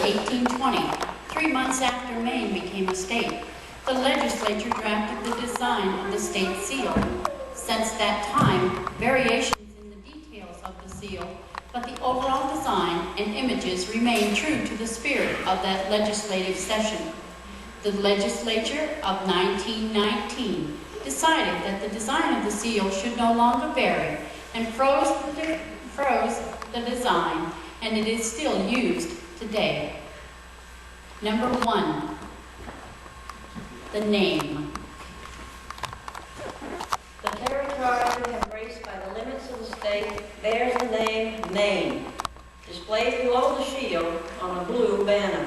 1820, 3 months after Maine became a state, the legislature drafted the design of the state seal. Since that time, variations in the details of the seal, but the overall design and images remain true to the spirit of that legislative session. The legislature of 1919 decided that the design of the seal should no longer vary and froze the design, and it is still used today. Number 1, the name. The territory we have embraced by the limits of the state bears the name Maine, displayed below the shield on a blue banner.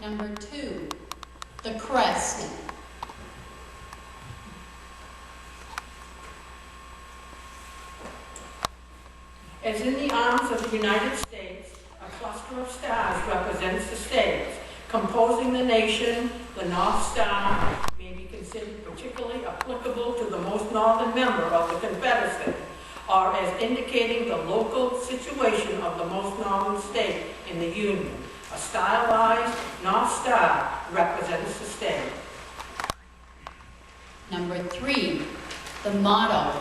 Number 2, the crest. As in the arms of the United States, a cluster of stars represents the states. Composing the nation, the North Star may be considered particularly applicable to the most northern member of the Confederacy, or as indicating the local situation of the most northern state in the Union. A stylized North Star represents the state. Number 3, the motto.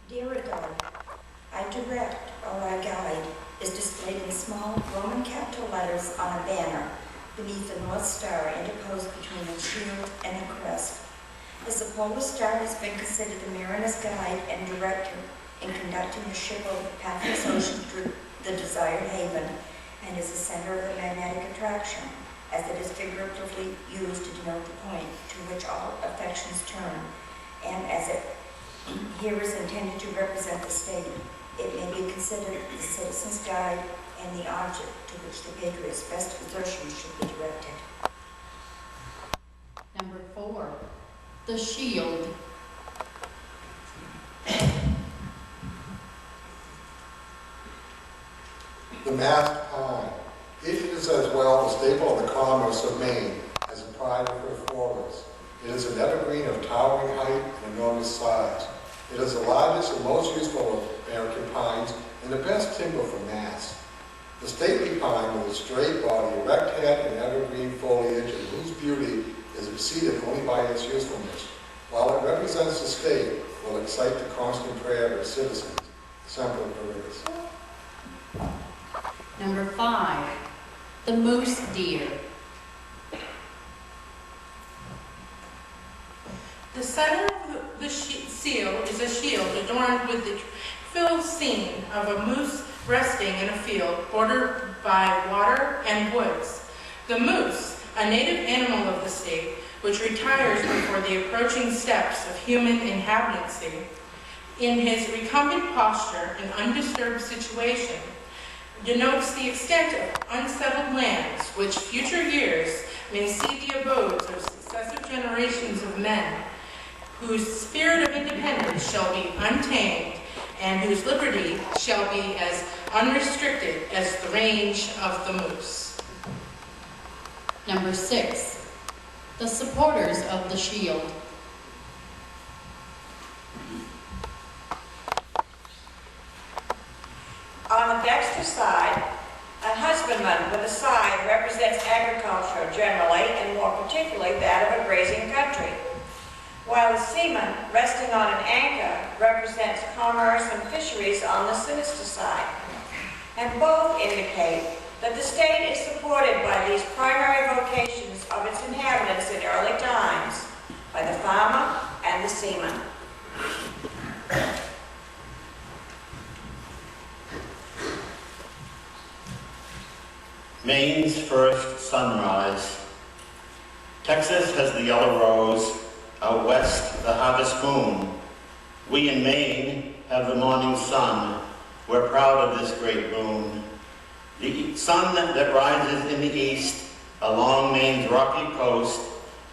Dear God, I direct, or I guide, is displayed in small Roman capital letters on a banner beneath the North Star interposed between the shield and the crest. As the polar star has been considered the mariner's guide and director in conducting the ship over the pathless ocean through the desired haven, and is the center of the magnetic attraction, as it is figuratively used to denote the point to which all affections turn, and as it here is intended to represent the state. It may be considered the citizen's guide and the object to which the patriot's best exertions should be directed. Number 4, the shield. The masked pine. It is as well a staple of the commerce of Maine as a pride of her forests. It is an evergreen of towering height and enormous size. It is the largest and most useful of American pines and the best timber for masts. The stately pine with a straight body, erect head, and evergreen foliage, and whose beauty is exceeded only by its usefulness, while it represents the state, will excite the constant prayer of its citizens. Semper Paratus. Number 5, the moose deer. The center of the seal is a shield adorned with the filled scene of a moose resting in a field bordered by water and woods. The moose, a native animal of the state, which retires before the approaching steps of human inhabitancy, in his recumbent posture and undisturbed situation, denotes the extent of unsettled lands which future years may see the abodes of successive generations of men, whose spirit of independence shall be untamed and whose liberty shall be as unrestricted as the range of the moose. Number 6, the supporters of the shield. On the dexter side, a husbandman with a scythe represents agriculture generally, and more particularly that of a grazing country, while the seaman resting on an anchor represents commerce and fisheries on the sinister side. And both indicate that the state is supported by these primary vocations of its inhabitants in early times, by the farmer and the seaman. Maine's first sunrise. Texas has the yellow rose, out west the harvest moon. We in Maine have the morning sun. We're proud of this great boon. The sun that rises in the east along Maine's rocky coast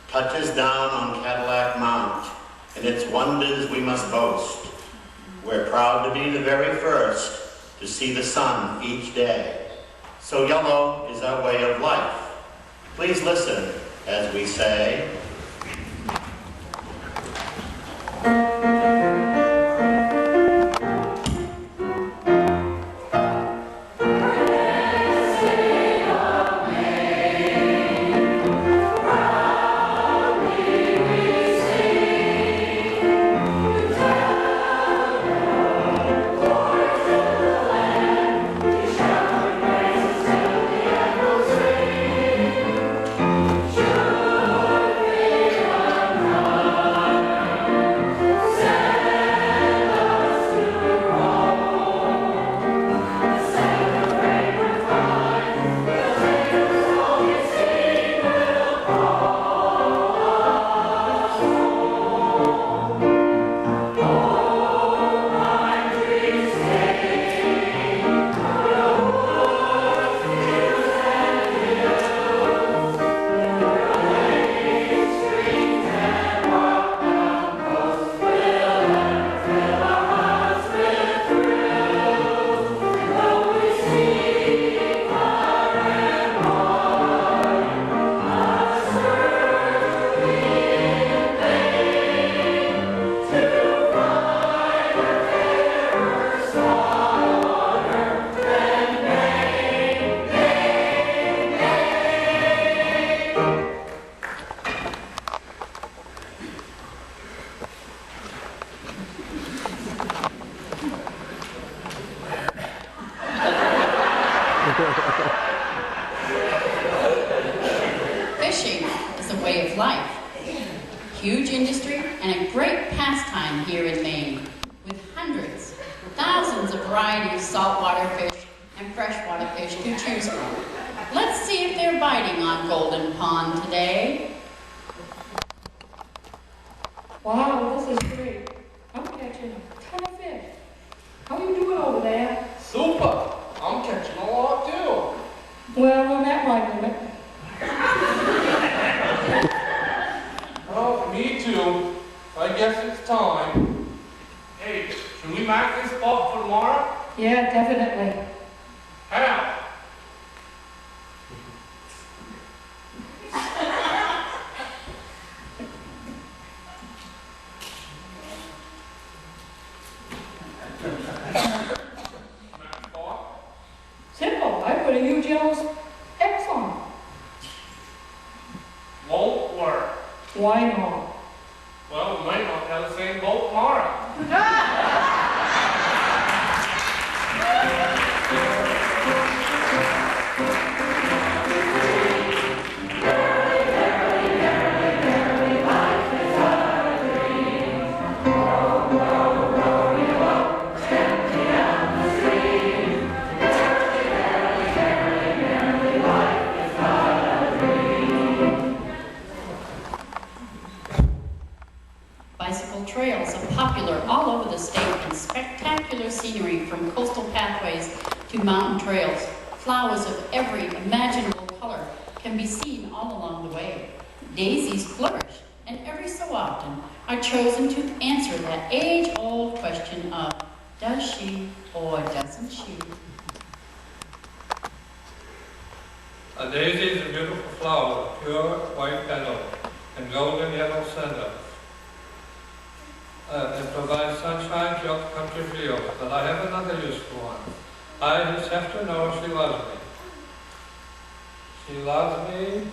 touches down on Cadillac Mount, and its wonders we must boast. We're proud to be the very first to see the sun each day. So yellow is our way of life. Please listen as we say, life is a way of life. Huge industry and a great pastime here in Maine, with hundreds, thousands of varieties of saltwater fish and freshwater fish to choose from. Let's see if they're biting on Golden Pond today. Wow, this is great. I'm catching a ton of fish. How are you doing over there? Super! I'm catching a lot too. Well, I'm at my limit. Well, me too. I guess it's time. Hey, should we mark this spot for tomorrow? Yeah, definitely. How? Simple. I put a huge yellow X on. Won't work. Why not? Well, we might not have the same boat tomorrow. Bicycle trails are popular all over the state, and spectacular scenery from coastal pathways to mountain trails. Flowers of every imaginable color can be seen all along the way. Daisies flourish, and every so often are chosen to answer that age-old question of, does she or doesn't she? A daisy is a beautiful flower with pure white petals and golden yellow center. It provides sunshine to up country fields, but I have another use for one. I just have to know she loves me. She loves me.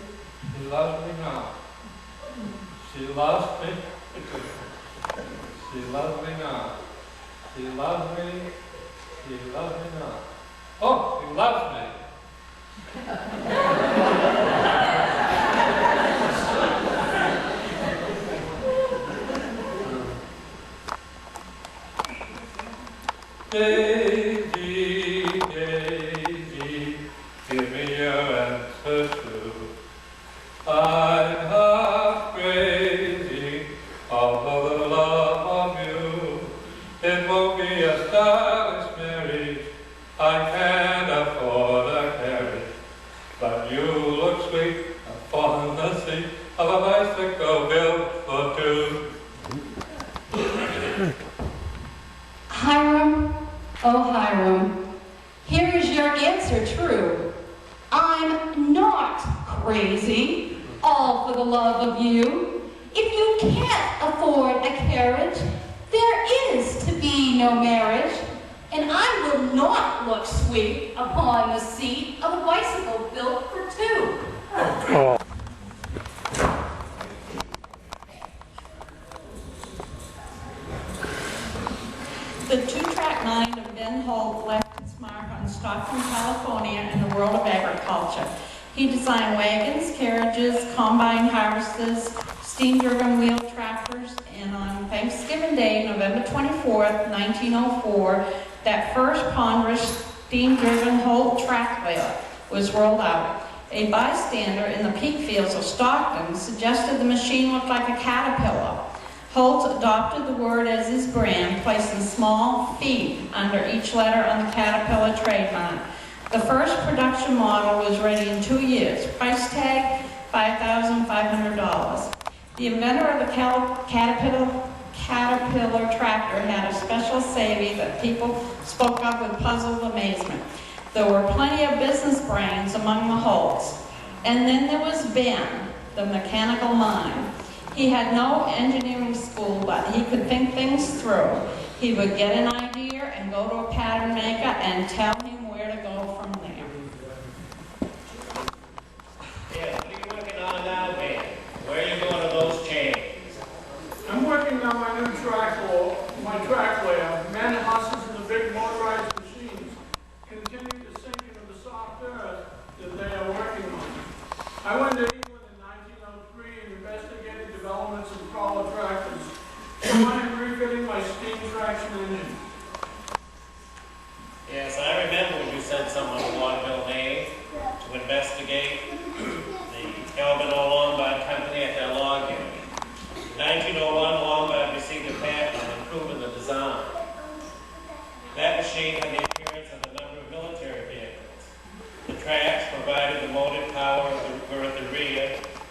She loves me now. She loves me. She loves me now. She loves me. She loves me now. Oh, she loves me. Daisy, Daisy, give me your answer too. I'm half crazy over the love of you. It won't be a stylish marriage, I can't afford a carriage, but you look sweet upon the seat of a bicycle built for two. Hiram, oh Hiram, here is your answer true. I'm not crazy, all for the love of you. If you can't afford a carriage, there is to be no marriage, and I will not look sweet upon the seat of a bicycle built for two. The two-track mind of Ben Holt left its mark on Stockton, California, and the world of agriculture. He designed wagons, carriages, combine harvesters, steam-driven wheel tractors, and on Thanksgiving Day, November 24th, 1904, that first ponderous steam-driven Holt tractor was rolled out. A bystander in the peat fields of Stockton suggested the machine looked like a caterpillar. Holt adopted the word as his brand, placing small feet under each letter on the Caterpillar trademark. The first production model was ready in 2 years. Price tag, $5,500. The inventor of the Caterpillar tractor had a special savvy that people spoke of with puzzled amazement. There were plenty of business brains among the Holts. And then there was Ben, the mechanical mind. He had no engineering school, but he could think things through. He would get an idea and go to a pattern maker and tell him where to go from there. Yeah, what are you working on now, man? Where are you going to those chains? I'm working on my new trackway. Men and horses and the big motorized machines continue to sink into the soft earth that they are working on. I went to England in 1902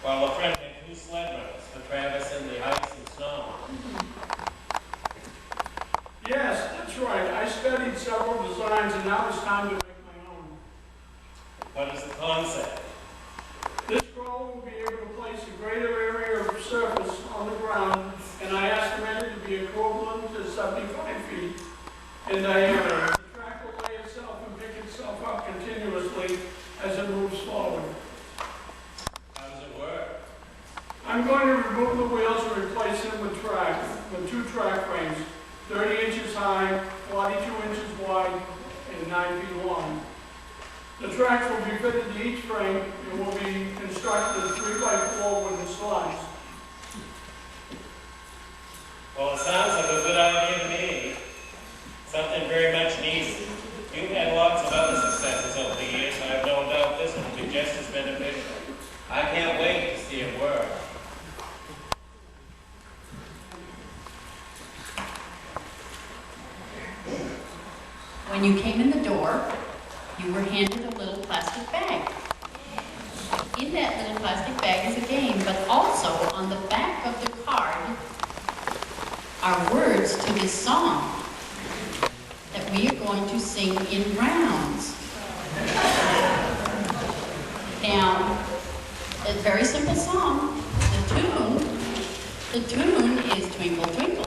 while a friend had 2 sled runners for traversing the ice and snow. Yes, that's right. I studied several designs and now it's time to make my own. What is the concept? This crawl will be able to place a greater area of surface on the ground, and I estimate it to be equivalent to 75 feet in diameter. The track will lay itself and pick itself up continuously as it moves forward. How does it work? I'm going to remove the wheels and replace them with 2 track frames, 30 inches high, 42 inches wide, and 9 feet long. The tracks will be fitted to each frame and will be constructed 3x4 wooden slides. Well, it sounds like a good idea to me. Something very much needed. You've had lots of other successes over the years, and I have no doubt this one will be just as beneficial. I can't wait to see it work. When you came in the door, you were handed a little plastic bag. In that little plastic bag is a game, but also on the back of the card are words to this song that we are going to sing in rounds. Now, a very simple song. The tune is Twinkle Twinkle.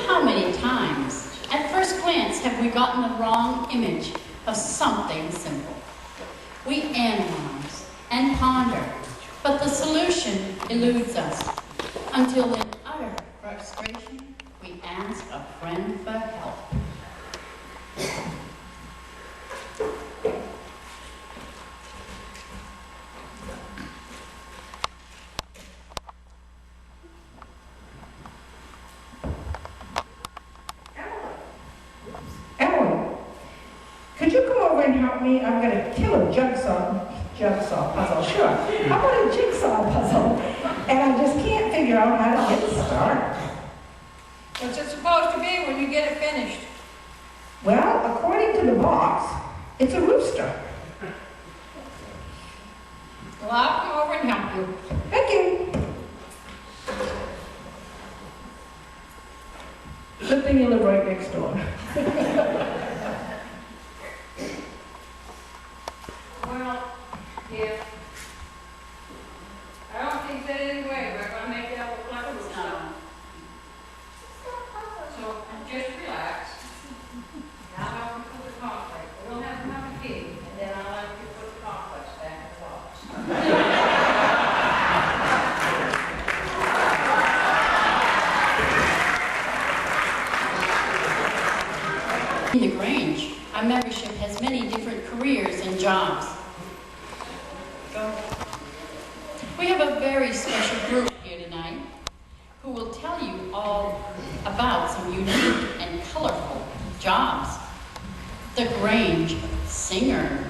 How many times, at first glance, have we gotten the wrong image of something simple? We analyze and ponder, but the solution eludes us, until in utter frustration, we ask a friend for help. Emily, could you come over and help me? I'm going to kill a jigsaw puzzle, sure. How about a jigsaw puzzle? And I just can't figure out how to get started. What's it supposed to be when you get it finished? Well, according to the box, it's a rooster. Well, I'll come over and help you. Thank you. Good thing you live right next door. Well, yeah. I don't think that anyway, we're gonna make it up with like a stone. So, just relax. Now I'm going to put the complex. We don't have to have a key, and then I'll let you put the complex back in the box. In the Grange, our membership has many different careers and jobs. We have a very special group here tonight who will tell you all about some unique and colorful jobs. The Grange Singers.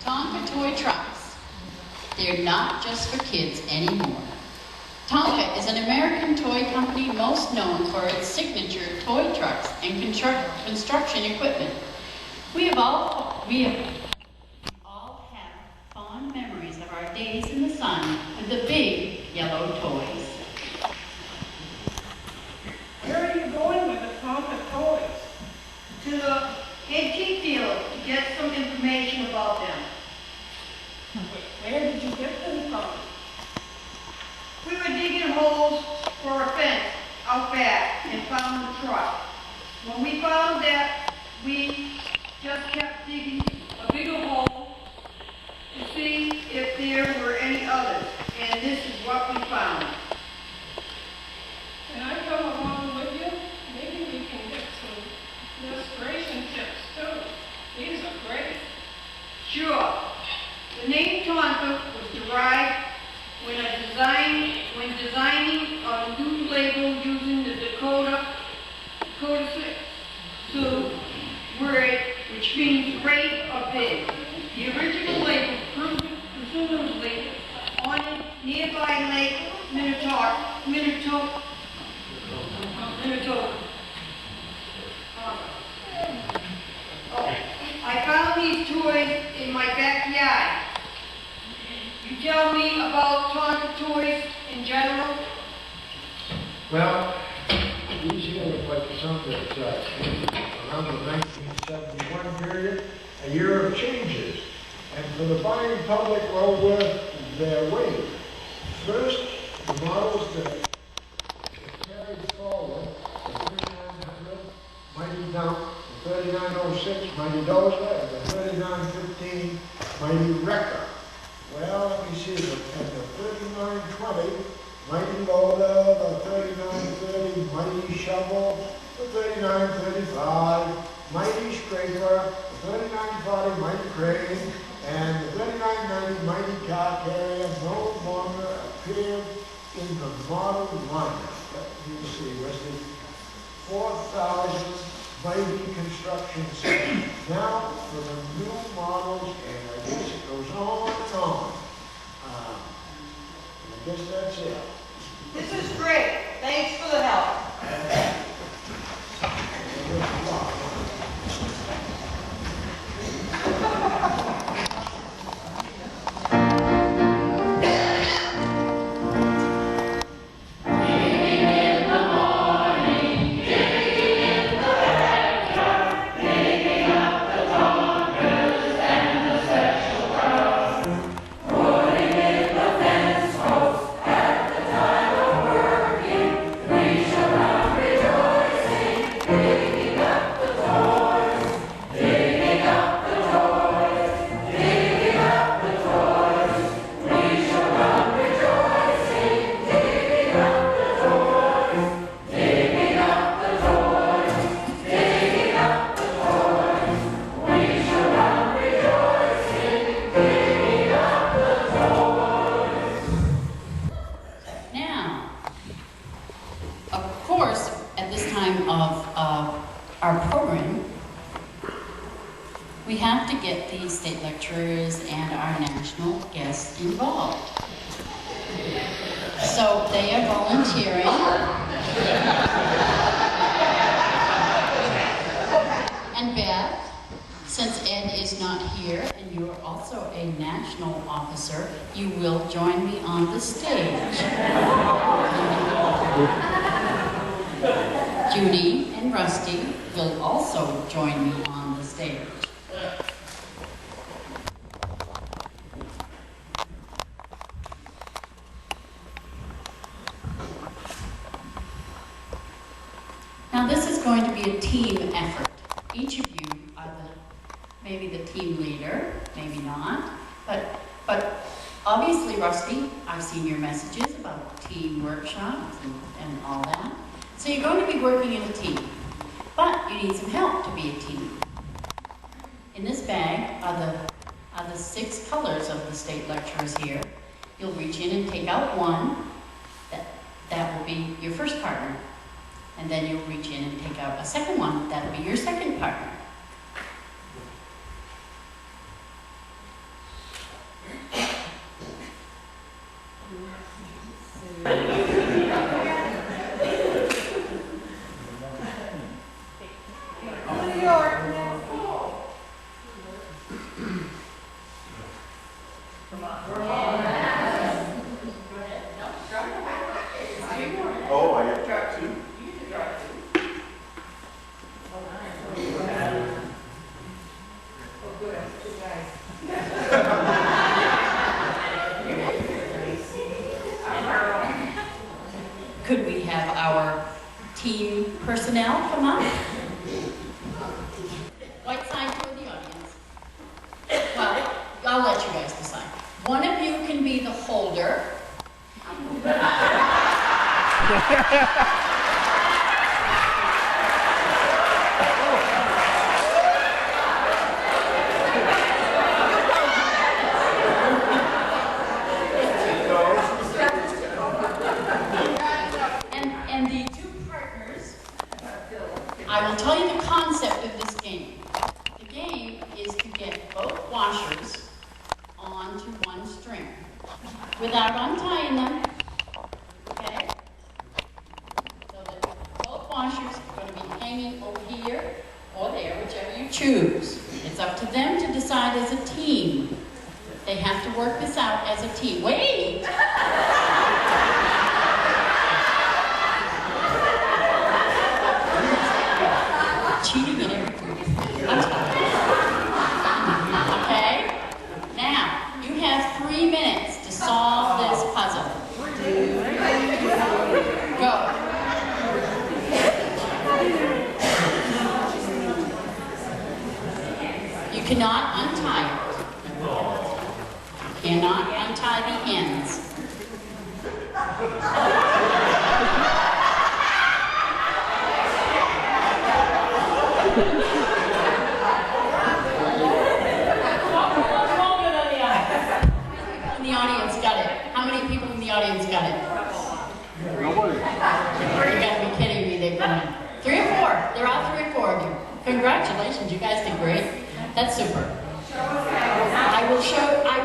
Tonka toy trucks. They're not just for kids anymore. Tonka is an American toy company most known for its signature toy trucks and construction equipment. We all have fond memories of our days in the sun with the big yellow toys. Where are you going with the Tonka toys? To the antique dealer to get some information about them. Where did you get them from? We were digging holes for a fence out back and found the truck. When we found that, we just kept digging a bigger hole to see if there were any others, and this is what we found. Can I come along with you? Maybe we can get some restoration tips too. These are great. Sure. The name Tonka was derived when designing a new label using the Dakota Sioux word, which means great or big. The original label presumably on a nearby Lake Minnetonka. I found these toys in my backyard. You tell me about Tonka toys in general? Well, these here look like something that's around the 1971 period, a year of changes. And for the buying public, well worth their weight. First, the models that carried forward, the 3900 Mighty Dump, the 3906 Mighty Dozer, and the 3915 Mighty Wrecker. Well, let me see, and the 3920 Mighty Loader, the 3930 Mighty Shovel, the 3935 Mighty Scraper, the 3940 Mighty Crane, and the 3990 Mighty Car Carrier no longer appeared in the model lineup. Let me see, was it 4,000 Mighty Construction Center? Now, for the new models, and I guess it goes on and on. I guess that's it. This is great. Thanks for the help. We have to get the state lecturers and our national guests involved. So they are volunteering. And Beth, since Ed is not here and you are also a national officer, you will join me on the stage. Judy and Rusty will also join me on the stage. Now this is going to be a team effort. Each of you are maybe the team leader, maybe not, but obviously, Rusty, I've seen your messages about team workshops and all that. So you're going to be working in a team, but you need some help to be a team. In this bag are the 6 colors of the state lecturers here. You'll reach in and take out one. That will be your first partner. And then you'll reach in and take out a second one. That'll be your second partner. Oh, I have got 2. Could we have our team personnel come up? White sign toward the audience. Well, I'll let you guys decide. One of you can be the holder. And the 2 partners, I will tell you the concept of this game. The game is to get both washers onto one string without untying them. Okay? So that both washers are going to be hanging over here or there, whichever you choose. It's up to them to decide as a team. They have to work this out as a team. Wait! Cheating in everything. Okay? Now, you have 3 minutes to solve this puzzle. Go. You cannot untie it. You cannot untie the ends. In the audience got it. How many people in the audience got it? Nobody. You gotta be kidding me. They've done it. 3 or 4. There are 3 or 4 of you. Congratulations. You guys did great. That's super. I will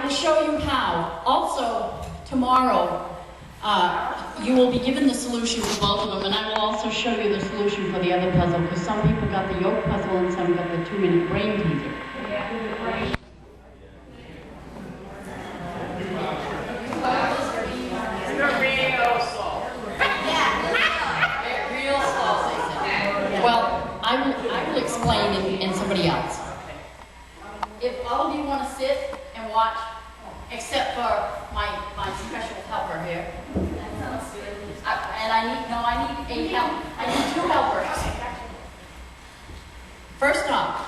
show you how. Also, tomorrow, you will be given the solution for both of them, and I will also show you the solution for the other puzzle, because some people got the yolk puzzle and some got the 2-minute brain teaser. Real slow, they said. Well, I will explain in somebody else. If all of you want to sit and watch, except for my special helper here. And I need 2 helpers. First off,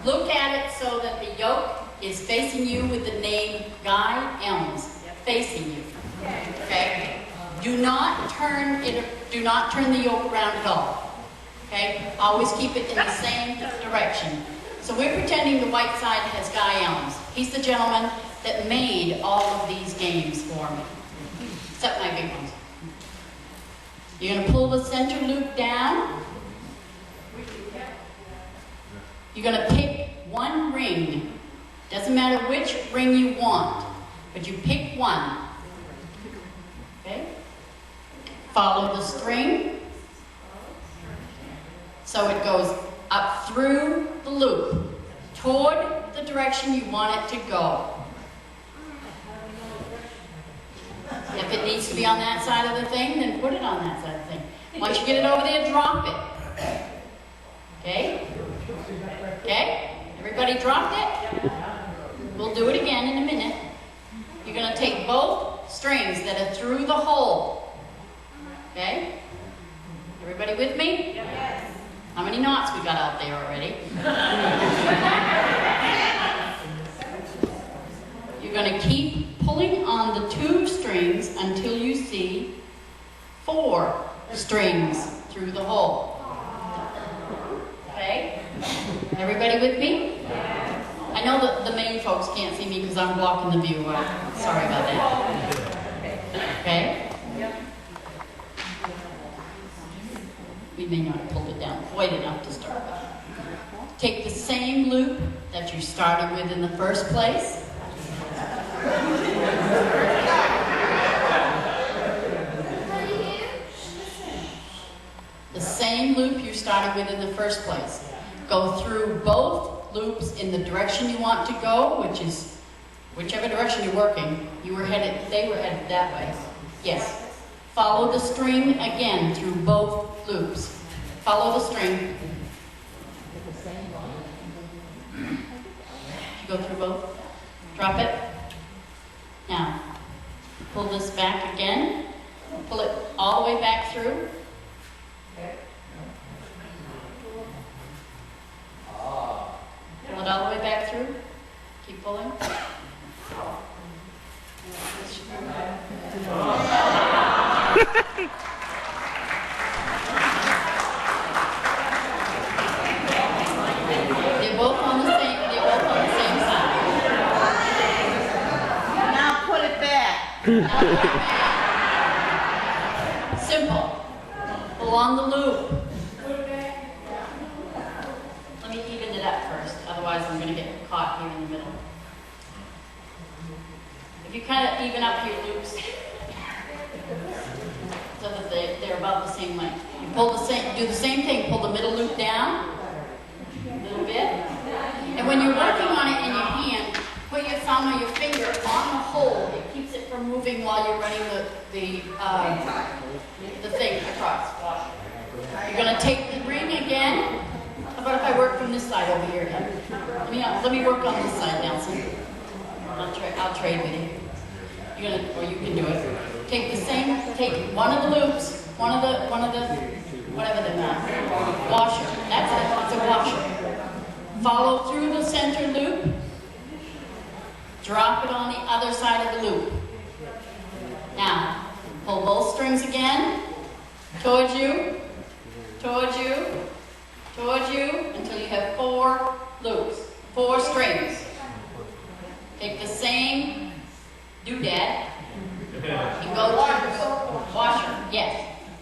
look at it so that the yolk is facing you with the name Guy Elms facing you. Okay? Do not turn the yolk around at all. Okay? Always keep it in the same direction. So we're pretending the white side has Guy Elms. He's the gentleman that made all of these games for me, except my big ones. You're going to pull the center loop down. You're going to pick one ring. Doesn't matter which ring you want, but you pick one. Okay? Follow the string. So it goes up through the loop, toward the direction you want it to go. If it needs to be on that side of the thing, then put it on that side of the thing. Once you get it over there, drop it. Okay? Okay? Everybody dropped it? We'll do it again in a minute. You're going to take both strings that are through the hole. Okay? Everybody Everybody with me? Yes. How many knots we got out there already? You're going to keep pulling on the 2 strings until you see 4 strings through the hole. Okay? Everybody with me? I know that the main folks can't see me because I'm blocking the view. Sorry about that. Okay? We may not have pulled it down quite enough to start with. Take the same loop that you started with in the first place. The same loop you started with in the first place. Go through both loops in the direction you want to go, which is whichever direction you're working. They were headed that way. Yes. Follow the string again through both loops. Follow the string. Go through both. Drop it. Now, pull this back again. Pull it all the way back through. Pull it all the way back through. Keep pulling. They're both on the same side. Now put it back. Simple. Pull on the loop. Let me even it up first, otherwise I'm going to get caught here in the middle. If you kind of even up your loops so that they're about the same length. You do the same thing. Pull the middle loop down a little bit, and when you're working on it in your hand, put your thumb or your finger on the hole. It keeps it from moving while you're running the thing across. You're going to take the ring again. How about if I work from this side over here again? Let me work on this side, Nelson. I'll trade with you. You can do it. Take one of the loops, one of the, whatever they're not, washer. That's it. It's a washer. Follow through the center loop. Drop it on the other side of the loop. Now, pull both strings again, towards you, towards you, towards you, until you have 4 loops, 4 strings. Take the same doodad and go through washer. Yes,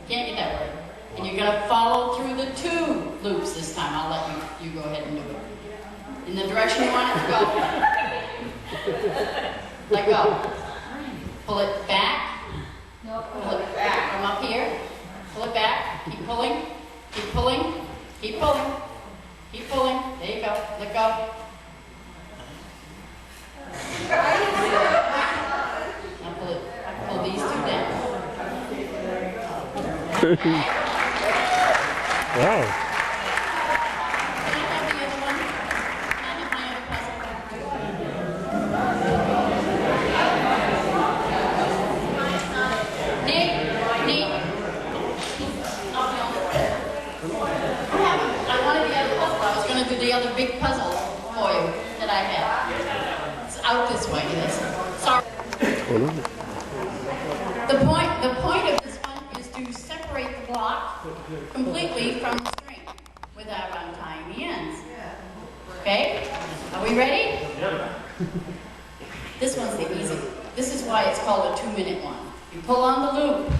can't get that word. And you're going to follow through the 2 loops this time. I'll let you go ahead and do it. In the direction you want it to go. Let go. Pull it back. Pull it back from up here. Pull it back. Keep pulling. Keep pulling. Keep pulling. Keep pulling. There you go. Let go. Now pull these 2 down. Wow. The other big puzzle for you that I had. It's out this way, it is. Sorry. The point of this one is to separate the block completely from the string without untying the ends. Okay? Are we ready? This one's the easy. This is why it's called a 2-minute one. You pull on the loop.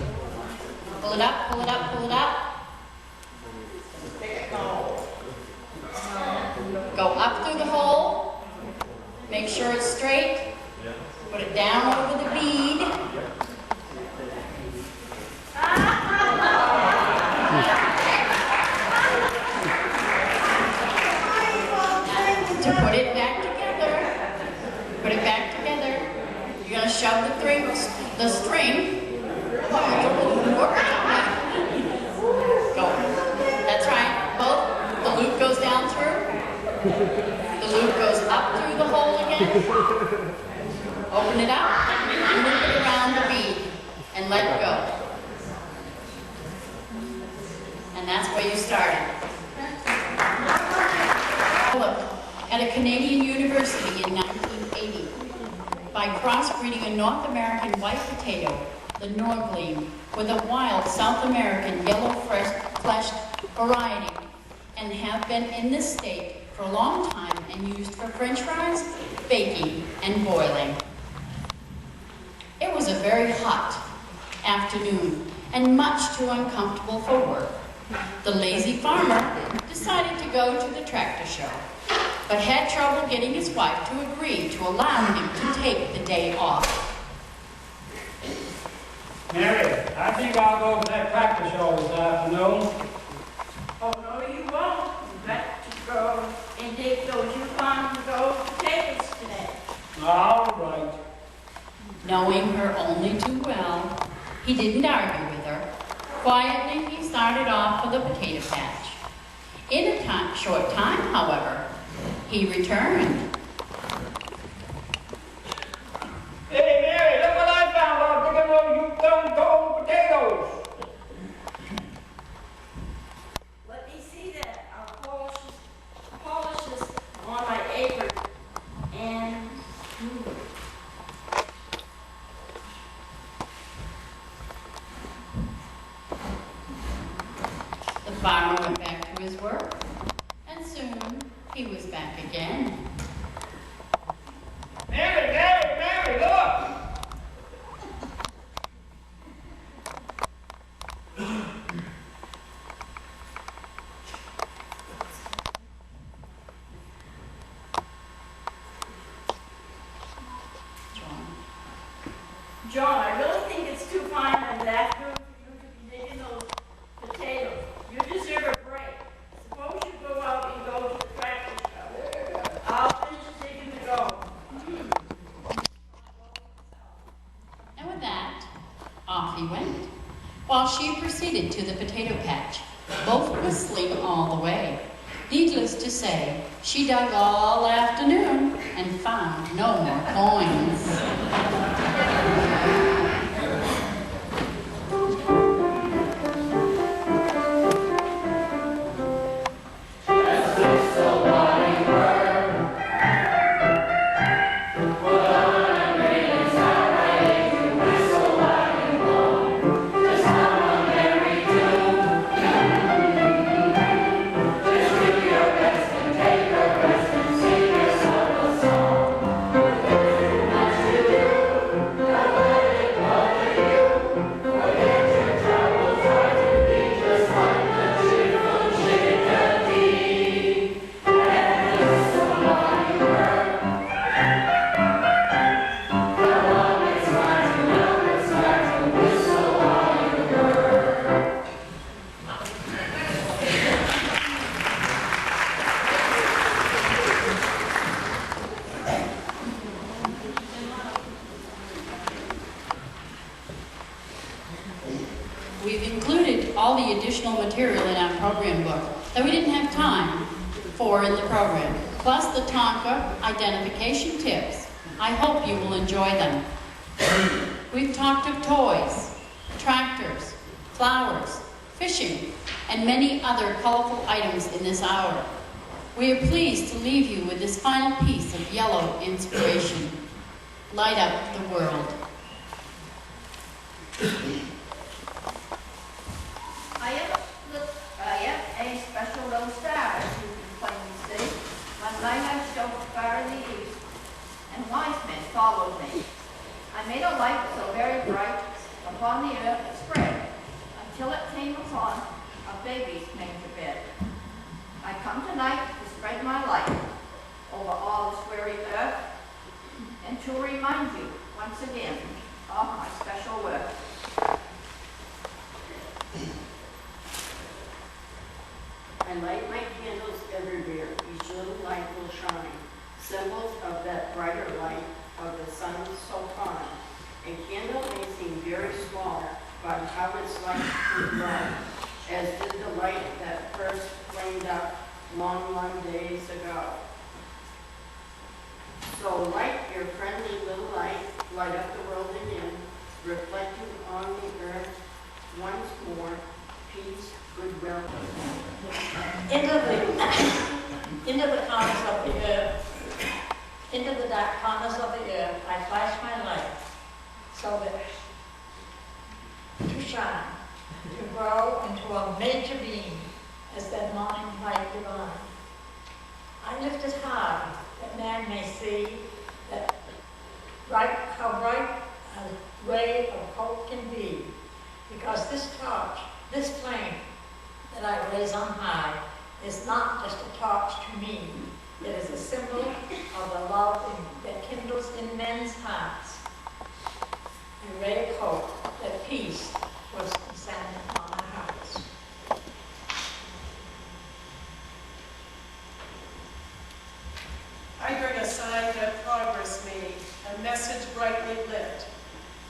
Pull it up, pull it up, pull it up. Go up through the hole, make sure it's straight, put it down over the bead. To put it back together, you're going to shove the string. Go. That's right, the loop goes down through. The loop goes up through the hole again. Open it up. a Canadian university in 1980 by crossbreeding a North American white potato, the Norgleam, with a wild South American yellow-fleshed variety, and have been in this state for a long time and used for French fries, baking, and boiling. It was a very hot afternoon and much too uncomfortable for work. The lazy farmer decided to go to the tractor show, but had trouble getting his wife to agree to allow him to take the day off. Mary, I think I'll go to that tractor show this afternoon. Oh, no, you won't. You got to go and dig those Yukon Gold potatoes today. All right. Knowing her only too well, he didn't argue with her. Quietly, he started off for the potato patch. In a short time, however, he returned. Hey, Mary, look what I found out digging those Yukon Gold potatoes. Let me see that. I'll polish this on my apron. And The farmer went back to his work, and soon he was back again. Mary, look! John, I really think it's too fine and afternoon for you to be digging those potatoes. You deserve a break. Suppose you go out and go to the tractor show. I'll finish digging the gold. And with that, off he went, while she proceeded to the potato patch, both whistling all the way. Needless to say, she dug all afternoon and found no more coins. We've included all the additional material in our program book that we didn't have time for in the program, plus the Tonka identification tips. I hope you will enjoy them. We've talked of toys, tractors, flowers, fishing, and many other colorful items in this hour. We are pleased to leave you with this final piece of yellow inspiration. Light up the world. I am a special little star, as you can plainly see. My light I show far in the east, and wise men followed me. I made a light so very bright upon the earth it spread, until it came upon a baby's manger bed. I come tonight to spread my light over all this weary earth, and to remind you once again of my special work. I light my candles everywhere, each little light will shine, symbols of that brighter light of the sun so fine. A candle may seem very small, but how its light will grow, as did the light that first flamed up long, long days ago. So light your friendly little light, light up the world again, reflecting on the earth once more, peace, goodwill. Into the corners of the earth, dark corners of the earth, I flash my light, so that to shine, to grow into a major being as that morning light divine. I lift it high, that man may see that how bright a ray of hope can be, because this torch, this flame that I raise on high, is not just a torch to me. It is a symbol of the love that kindles in men's hearts. A ray of hope that peace was descending on our hearts. I bring a sign that progress made, a message brightly lit,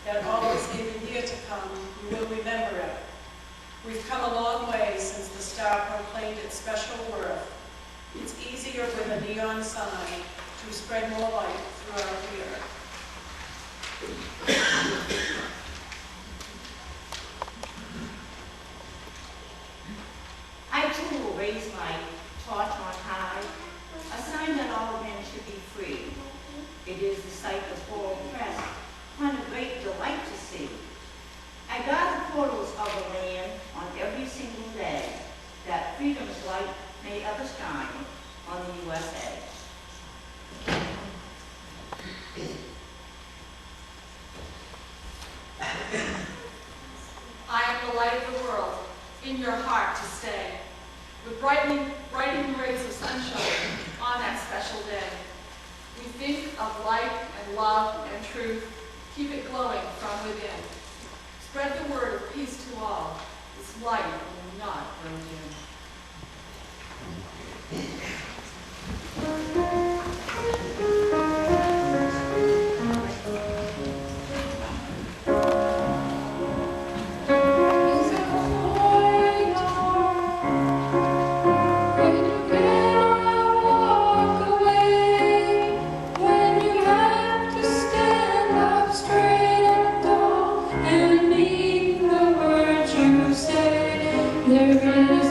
that always in the year to come you will remember it. We've come a long way since the star proclaimed its special worth. It's easier with a neon sign to spread more light throughout the earth. I too will raise my torch on high, a sign that all men should be free. It is the sight the poor oppressed find a great delight to see. I guard the portals of the land on every single day, that freedom's light may ever shine on the USA. I am the light of the world, in your heart to stay, with brightening rays of sunshine on that special day. We think of light and love and truth, keep it glowing from within. Spread the word of peace to all, this light will not burn dim. There is